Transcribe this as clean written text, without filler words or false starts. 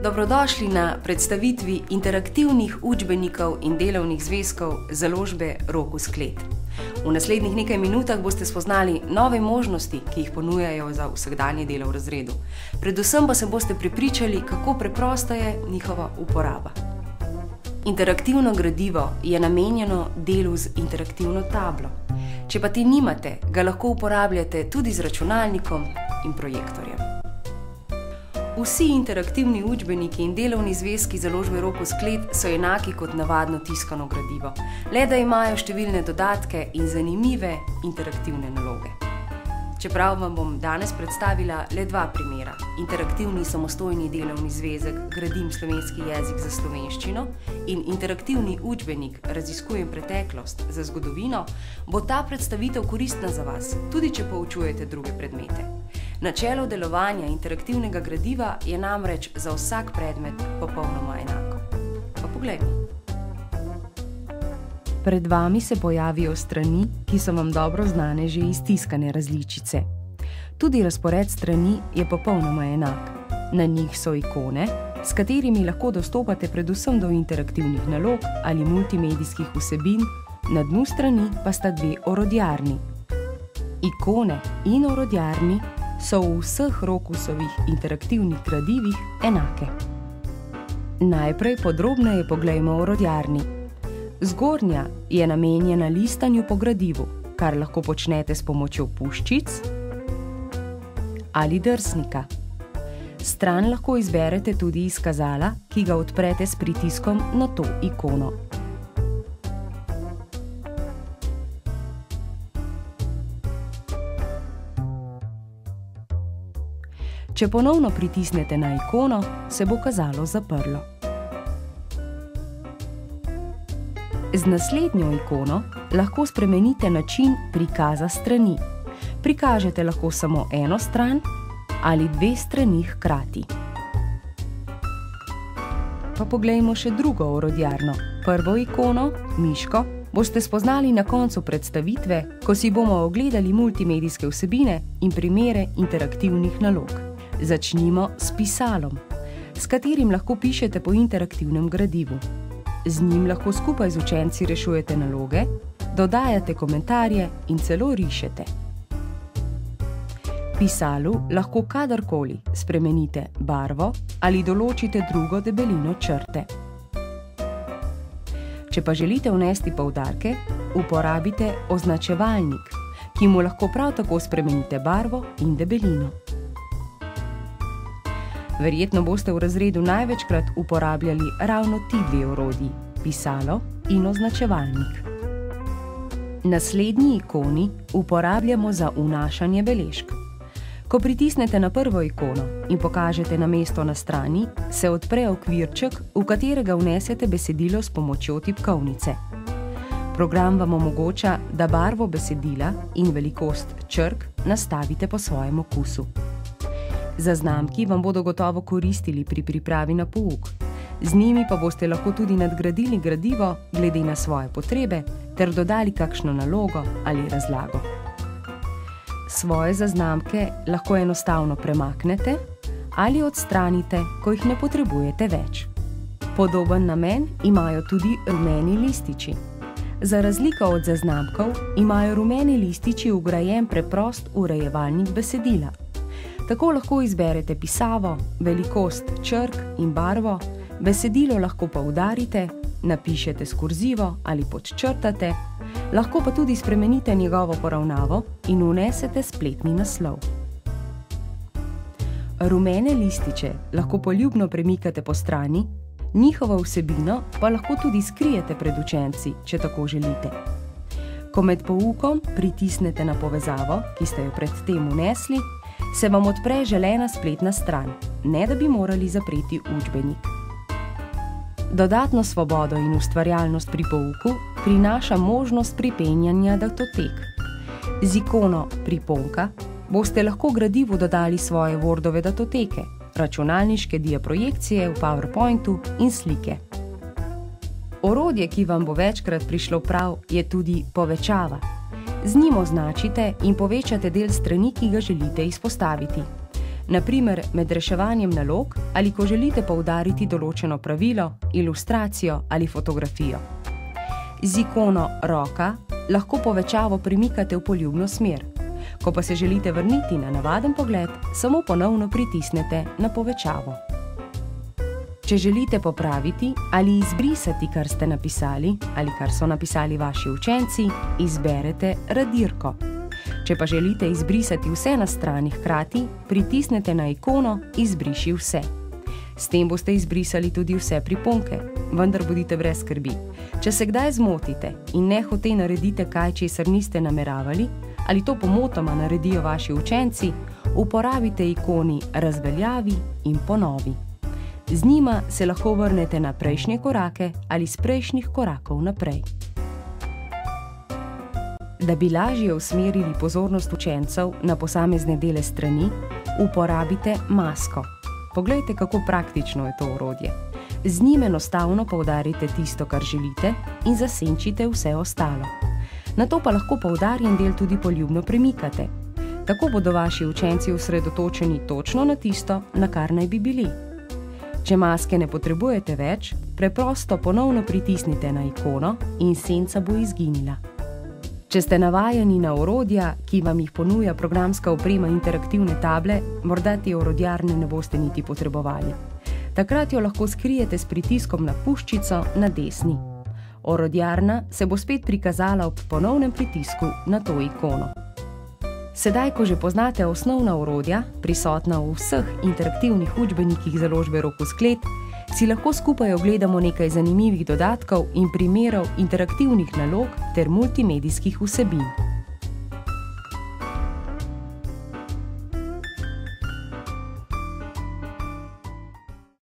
Dobrodošli na predstavitvi interaktivnih učbenikov in delovnih zvezkov založbe Rokus Klet. V naslednjih nekaj minutah boste spoznali nove možnosti, ki jih ponujajo za vsakdanje delo v razredu. Predvsem pa se boste prepričali, kako preprosta je njihova uporaba. Interaktivno gradivo je namenjeno delu z interaktivno tablo. Če pa te nimate, ga lahko uporabljate tudi z računalnikom in projektorjem. Vsi interaktivni učbeniki in delovni zvezki založbe Rokus Klet so enaki kot navadno tiskano gradivo, le da imajo številne dodatke in zanimive interaktivne naloge. Čeprav vam bom danes predstavila le dva primera, interaktivni samostojni delovni zvezek Gradim slovenski jezik za slovenščino in interaktivni učbenik Raziskujem preteklost za zgodovino, bo ta predstavitev koristna za vas, tudi če poučujete druge predmete. Načelo delovanja interaktivnega gradiva je namreč za vsak predmet popolnoma enako. Pa poglejmo. Pred vami se pojavijo strani, ki so vam dobro znane že iz tiskane različice. Tudi razpored strani je popolnoma enak. Na njih so ikone, s katerimi lahko dostopate predvsem do interaktivnih nalog ali multimedijskih vsebin, na dnu strani pa sta dve orodjarni. Ikone in orodjarni so v vseh Rokusovih interaktivnih gradivih enake. Najprej podrobneje poglejmo orodjarni. Zgornja je namenjena listanju po gradivu, kar lahko počnete s pomočjo puščic ali drsnika. Stran lahko izberete tudi iz kazala, ki ga odprete s pritiskom na to ikono. Če ponovno pritisnete na ikono, se bo kazalo zaprlo. Z naslednjo ikono lahko spremenite način prikaza strani. Prikažete lahko samo eno stran ali dve strani hkrati. Pa poglejmo še drugo orodjarno. Prvo ikono, miško, boste spoznali na koncu predstavitve, ko si bomo ogledali multimedijske vsebine in primere interaktivnih nalog. Začnimo s pisalom, s katerim lahko pišete po interaktivnem gradivu. Z njim lahko skupaj z učenci rešujete naloge, dodajate komentarje in celo rišete. Pisalu lahko kadarkoli spremenite barvo ali določite drugo debelino črte. Če pa želite vnesti poudarke, uporabite označevalnik, ki mu lahko prav tako spremenite barvo in debelino. Verjetno boste v razredu največkrat uporabljali ravno ti dve orodji, pisalo in označevalnik. Naslednji ikoni uporabljamo za vnašanje beležk. Ko pritisnete na prvo ikono in pokažete na mesto na strani, se odpre okvirček, v katerega vnesete besedilo s pomočjo tipkovnice. Program vam omogoča, da barvo besedila in velikost črk nastavite po svojem okusu. Zaznamki vam bodo gotovo koristili pri pripravi na pouk. Z njimi pa boste lahko tudi nadgradili gradivo glede na svoje potrebe ter dodali kakšno nalogo ali razlago. Svoje zaznamke lahko enostavno premaknete ali odstranite, ko jih ne potrebujete več. Podoben namen imajo tudi rumeni lističi. Za razliko od zaznamkov imajo rumeni lističi vgrajen preprost urejevalnik besedila. Tako lahko izberete pisavo, velikost črk in barvo, besedilo lahko poudarite, napišete s kurzivo ali podčrtate, lahko pa tudi spremenite njegovo poravnavo in vnesete spletni naslov. Rumene lističe lahko poljubno premikate po strani, njihovo vsebino pa lahko tudi skrijete pred učenci, če tako želite. Ko med poukom pritisnete na povezavo, ki ste jo pred tem vnesli, se vam odpre želena spletna stran, ne da bi morali zapreti učbenik. Dodatno svobodo in ustvarjalnost pri pouku prinaša možnost pripenjanja datotek. Z ikono priponka boste lahko gradivu dodali svoje Wordove datoteke, računalniške diaprojekcije v PowerPointu in slike. Orodje, ki vam bo večkrat prišlo prav, je tudi povečava. Z njim označite in povečate del strani, ki ga želite izpostaviti. naprimer med reševanjem nalog ali ko želite poudariti določeno pravilo, ilustracijo ali fotografijo. Z ikono roka lahko povečavo premikate v poljubno smer. Ko pa se želite vrniti na navaden pogled, samo ponovno pritisnete na povečavo. Če želite popraviti ali izbrisati, kar ste napisali ali kar so napisali vaši učenci, izberete radirko. Če pa želite izbrisati vse na strani hkrati, pritisnete na ikono Izbriši vse. S tem boste izbrisali tudi vse priponke, vendar bodite brez skrbi. Če se kdaj zmotite in nehote naredite kaj, česar niste nameravali, ali to pomotoma naredijo vaši učenci, uporabite ikoni Razveljavi in Ponovi. Z njima se lahko vrnete na prejšnje korake ali z prejšnjih korakov naprej. Da bi lažje usmerili pozornost učencev na posamezne dele strani, uporabite masko. Poglejte, kako praktično je to orodje. Z njim enostavno poudarite tisto, kar želite, in zasenčite vse ostalo. Nato pa lahko poudarjen del tudi poljubno premikate. Tako bodo vaši učenci osredotočeni točno na tisto, na kar naj bi bili. Če maske ne potrebujete več, preprosto ponovno pritisnite na ikono in senca bo izginila. Če ste navajeni na orodja, ki vam jih ponuja programska oprema interaktivne table, morda te orodjarne ne boste niti potrebovali. Takrat jo lahko skrijete s pritiskom na puščico na desni. Orodjarna se bo spet prikazala ob ponovnem pritisku na to ikono. Sedaj, ko že poznate osnovna orodja, prisotna v vseh interaktivnih učbenikih založbe Rocus Klet, si lahko skupaj ogledamo nekaj zanimivih dodatkov in primerov interaktivnih nalog ter multimedijskih vsebin.